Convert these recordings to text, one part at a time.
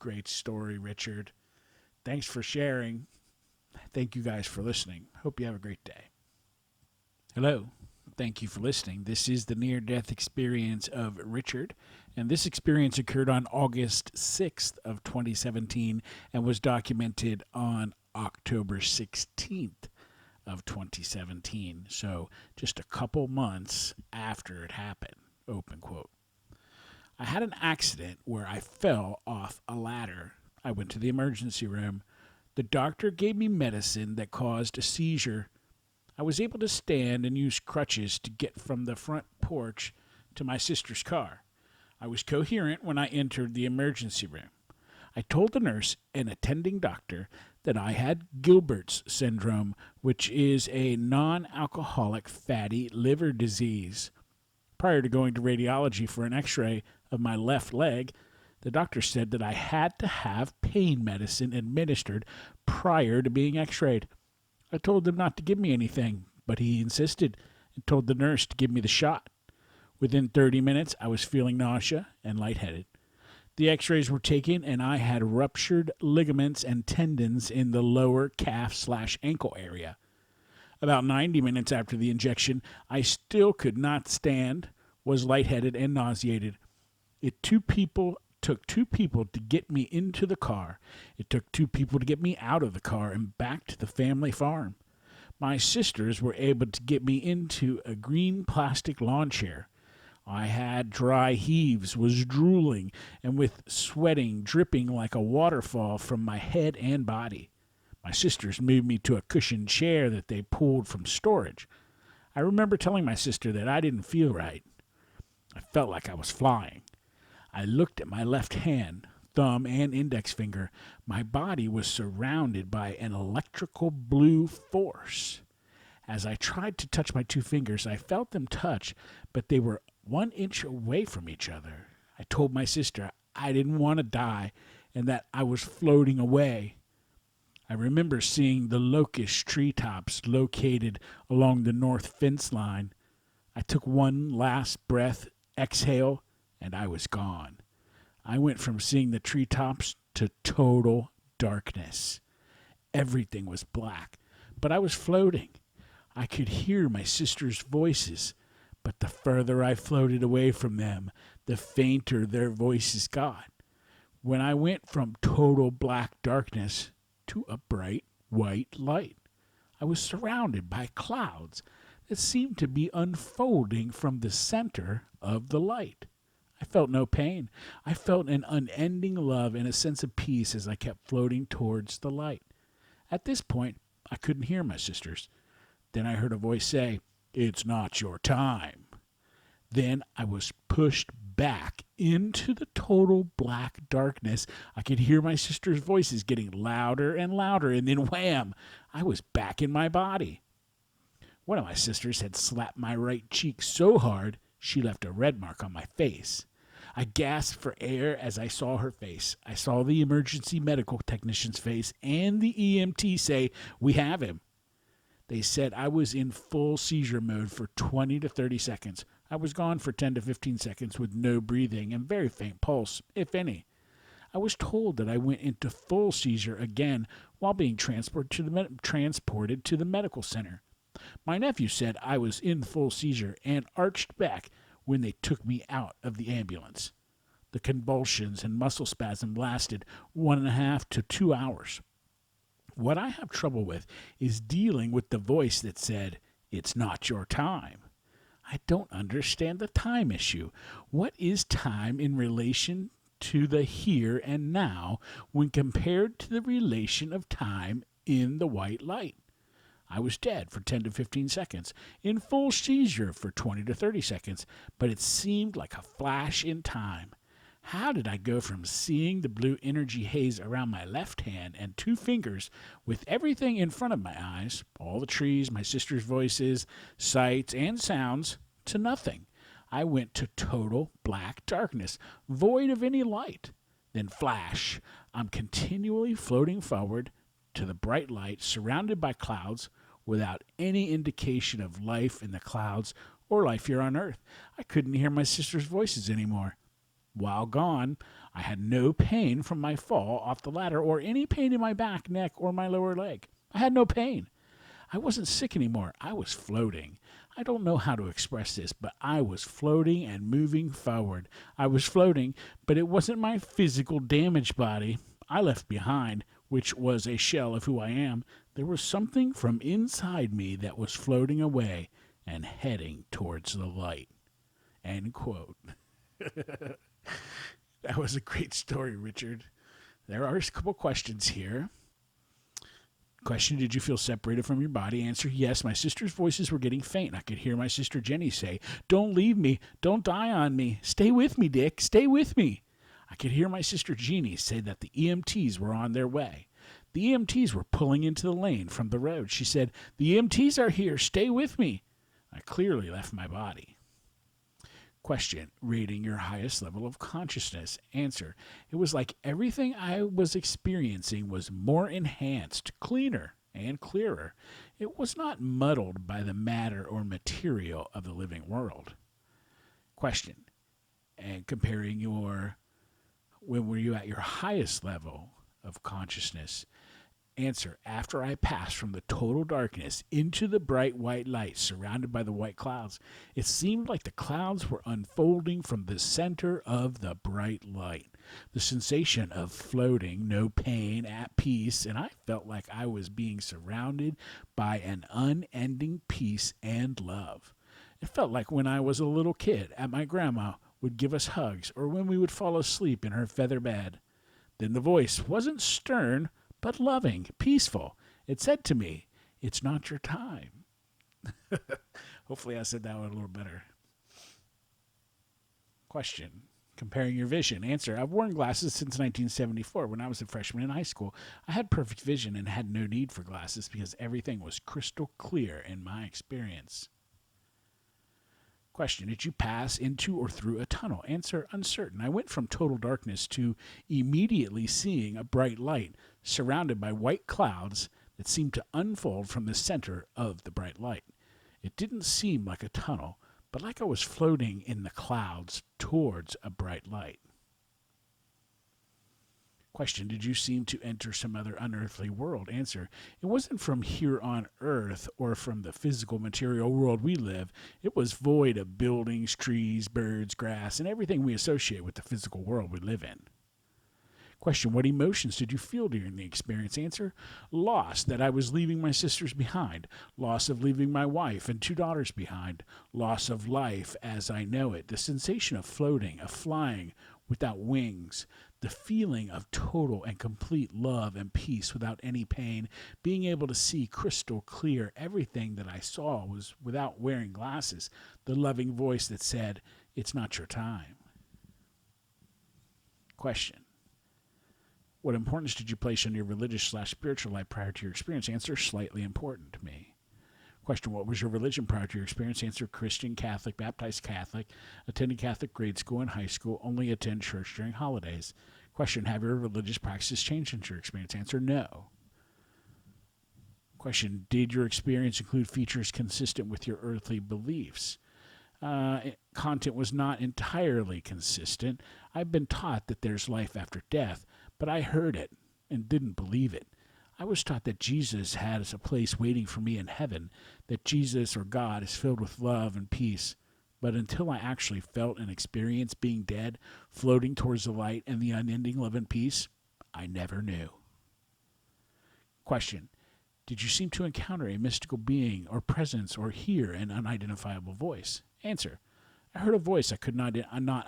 Great story, Richard. Thanks for sharing. Thank you guys for listening. Hope you have a great day. Hello. Thank you for listening. This is the near-death experience of Richard, and this experience occurred on August 6th of 2017 and was documented on October 16th of 2017. So just a couple months after it happened, open quote. I had an accident where I fell off a ladder. I went to the emergency room. The doctor gave me medicine that caused a seizure. I was able to stand and use crutches to get from the front porch to my sister's car. I was coherent when I entered the emergency room. I told the nurse and attending doctor that I had Gilbert's syndrome, which is a non-alcoholic fatty liver disease. Prior to going to radiology for an x-ray of my left leg, the doctor said that I had to have pain medicine administered prior to being x-rayed. I told him not to give me anything, but he insisted and told the nurse to give me the shot. Within 30 minutes, I was feeling nausea and lightheaded. The x-rays were taken, and I had ruptured ligaments and tendons in the lower calf/ankle area. About 90 minutes after the injection, I still could not stand, was lightheaded and nauseated. It took two people to get me into the car. It took two people to get me out of the car and back to the family farm. My sisters were able to get me into a green plastic lawn chair. I had dry heaves, was drooling, and with sweating dripping like a waterfall from my head and body. My sisters moved me to a cushioned chair that they pulled from storage. I remember telling my sister that I didn't feel right. I felt like I was flying. I looked at my left hand, thumb, and index finger. My body was surrounded by an electrical blue force. As I tried to touch my two fingers, I felt them touch, but they were 1 inch away from each other. I told my sister I didn't want to die and that I was floating away. I remember seeing the locust treetops located along the north fence line. I took one last breath, exhale, and I was gone. I went from seeing the treetops to total darkness. Everything was black, but I was floating. I could hear my sisters' voices, but the further I floated away from them, the fainter their voices got. When I went from total black darkness to a bright white light, I was surrounded by clouds that seemed to be unfolding from the center of the light. I felt no pain. I felt an unending love and a sense of peace as I kept floating towards the light. At this point, I couldn't hear my sisters. Then I heard a voice say, "It's not your time." Then I was pushed back into the total black darkness. I could hear my sisters' voices getting louder and louder, and then wham! I was back in my body. One of my sisters had slapped my right cheek so hard, she left a red mark on my face. I gasped for air as I saw her face. I saw the emergency medical technician's face and the EMT say, "We have him." They said I was in full seizure mode for 20 to 30 seconds. I was gone for 10 to 15 seconds with no breathing and very faint pulse, if any. I was told that I went into full seizure again while being transported to the medical center. My nephew said I was in full seizure and arched back when they took me out of the ambulance. The convulsions and muscle spasm lasted 1.5 to 2 hours. What I have trouble with is dealing with the voice that said, "It's not your time." I don't understand the time issue. What is time in relation to the here and now when compared to the relation of time in the white light? I was dead for 10 to 15 seconds, in full seizure for 20 to 30 seconds, but it seemed like a flash in time. How did I go from seeing the blue energy haze around my left hand and two fingers with everything in front of my eyes, all the trees, my sister's voices, sights, and sounds, to nothing? I went to total black darkness, void of any light. Then flash, I'm continually floating forward to the bright light, surrounded by clouds, without any indication of life in the clouds or life here on Earth. I couldn't hear my sister's voices anymore. While gone, I had no pain from my fall off the ladder or any pain in my back, neck, or my lower leg. I had no pain. I wasn't sick anymore. I was floating. I don't know how to express this, but I was floating and moving forward. I was floating, but it wasn't my physical damaged body I left behind, which was a shell of who I am. There was something from inside me that was floating away and heading towards the light. End quote. That was a great story, Richard. There are a couple questions here. Question, did you feel separated from your body? Answer, yes. My sister's voices were getting faint. I could hear my sister Jenny say, don't leave me. Don't die on me. Stay with me, Dick. Stay with me. I could hear my sister Jeannie say that the EMTs were on their way. The EMTs were pulling into the lane from the road. She said, the EMTs are here. Stay with me. I clearly left my body. Question, rating your highest level of consciousness. Answer, it was like everything I was experiencing was more enhanced, cleaner, and clearer. It was not muddled by the matter or material of the living world. Question, and comparing when were you at your highest level of consciousness? Answer, after I passed from the total darkness into the bright white light surrounded by the white clouds, it seemed like the clouds were unfolding from the center of the bright light. The sensation of floating, no pain, at peace, and I felt like I was being surrounded by an unending peace and love. It felt like when I was a little kid and my grandma would give us hugs or when we would fall asleep in her feather bed. Then the voice wasn't stern, but loving, peaceful. It said to me, it's not your time. Hopefully I said that one a little better. Question, comparing your vision. Answer, I've worn glasses since 1974 when I was a freshman in high school. I had perfect vision and had no need for glasses because everything was crystal clear in my experience. Question, did you pass into or through a tunnel? Answer, uncertain. I went from total darkness to immediately seeing a bright light surrounded by white clouds that seemed to unfold from the center of the bright light. It didn't seem like a tunnel, but like I was floating in the clouds towards a bright light. Question, did you seem to enter some other unearthly world? Answer, it wasn't from here on earth or from the physical material world we live. It was void of buildings, trees, birds, grass, and everything we associate with the physical world we live in. Question, what emotions did you feel during the experience? Answer, loss that I was leaving my sisters behind, loss of leaving my wife and 2 daughters behind, loss of life as I know it, the sensation of floating, of flying without wings, the feeling of total and complete love and peace without any pain, being able to see crystal clear. Everything that I saw was without wearing glasses, the loving voice that said, it's not your time. Question, what importance did you place on your religious/spiritual life prior to your experience? Answer, slightly important to me. Question, what was your religion prior to your experience? Answer, Christian, Catholic, baptized Catholic, attended Catholic grade school and high school, only attend church during holidays. Question, have your religious practices changed since your experience? Answer, no. Question, did your experience include features consistent with your earthly beliefs? Content was not entirely consistent. I've been taught that there's life after death, but I heard it and didn't believe it. I was taught that Jesus has a place waiting for me in heaven, that Jesus or God is filled with love and peace. But until I actually felt and experienced being dead, floating towards the light and the unending love and peace, I never knew. Question, did you seem to encounter a mystical being or presence or hear an unidentifiable voice? Answer, I heard a voice I could not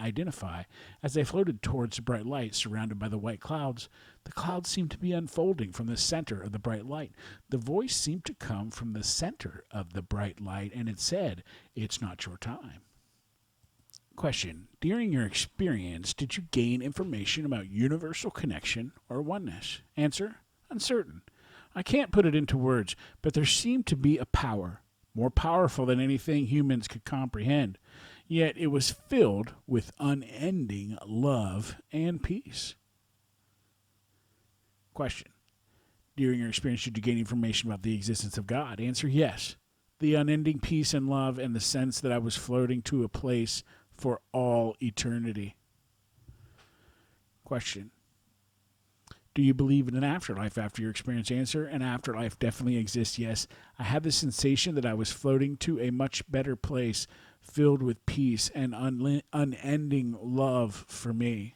identify. As I floated towards the bright light surrounded by the white clouds, the clouds seemed to be unfolding from the center of the bright light. The voice seemed to come from the center of the bright light, and it said, it's not your time. Question, during your experience, did you gain information about universal connection or oneness? Answer, uncertain. I can't put it into words, but there seemed to be a power, more powerful than anything humans could comprehend. Yet it was filled with unending love and peace. Question, during your experience, did you gain information about the existence of God? Answer, yes. The unending peace and love and the sense that I was floating to a place for all eternity. Question: do you believe in an afterlife after your experience? Answer: an afterlife definitely exists, yes. I had the sensation that I was floating to a much better place filled with peace and unending love for me.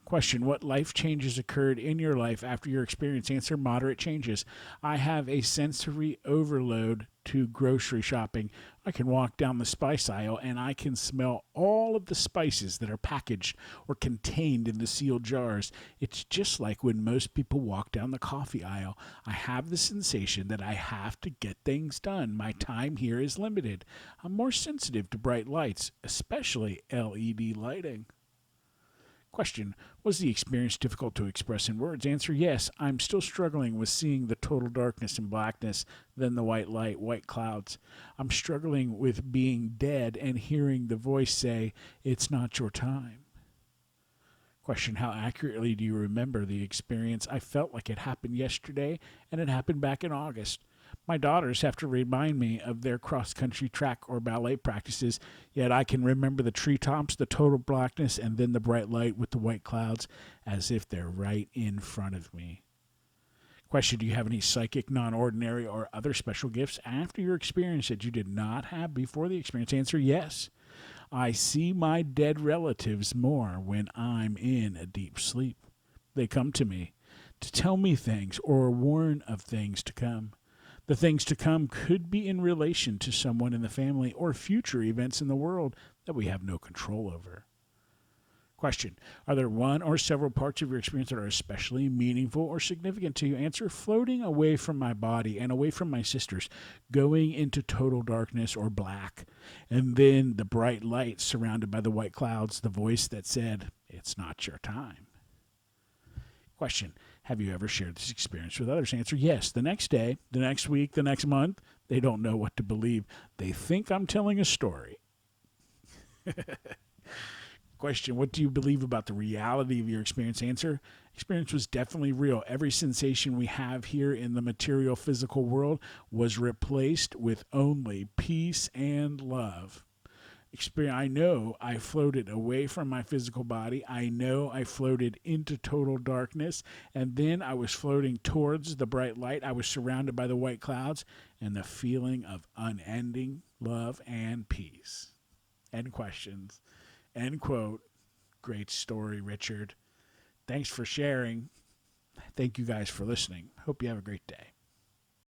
Question: what life changes occurred in your life after your experience? Answer: moderate changes. I have a sensory overload to grocery shopping. I can walk down the spice aisle and I can smell all of the spices that are packaged or contained in the sealed jars. It's just like when most people walk down the coffee aisle. I have the sensation that I have to get things done. My time here is limited. I'm more sensitive to bright lights, especially LED lighting. Question: was the experience difficult to express in words? Answer: yes. I'm still struggling with seeing the total darkness and blackness, then the white light, white clouds. I'm struggling with being dead and hearing the voice say, "It's not your time." Question: how accurately do you remember the experience? I felt like it happened yesterday and it happened back in August. My daughters have to remind me of their cross-country track or ballet practices, yet I can remember the treetops, the total blackness, and then the bright light with the white clouds as if they're right in front of me. Question: do you have any psychic, non-ordinary, or other special gifts after your experience that you did not have before the experience? Answer: yes. I see my dead relatives more when I'm in a deep sleep. They come to me to tell me things or warn of things to come. The things to come could be in relation to someone in the family or future events in the world that we have no control over. Question: are there one or several parts of your experience that are especially meaningful or significant to you? Answer: floating away from my body and away from my sisters, going into total darkness or black, and then the bright light surrounded by the white clouds, the voice that said, "It's not your time." Question: have you ever shared this experience with others? Answer: yes. The next day, the next week, the next month, they don't know what to believe. They think I'm telling a story. Question: what do you believe about the reality of your experience? Answer: experience was definitely real. Every sensation we have here in the material physical world was replaced with only peace and love. I know I floated away from my physical body. I know I floated into total darkness. And then I was floating towards the bright light. I was surrounded by the white clouds and the feeling of unending love and peace. End questions. End quote. Great story, Richard. Thanks for sharing. Thank you guys for listening. Hope you have a great day.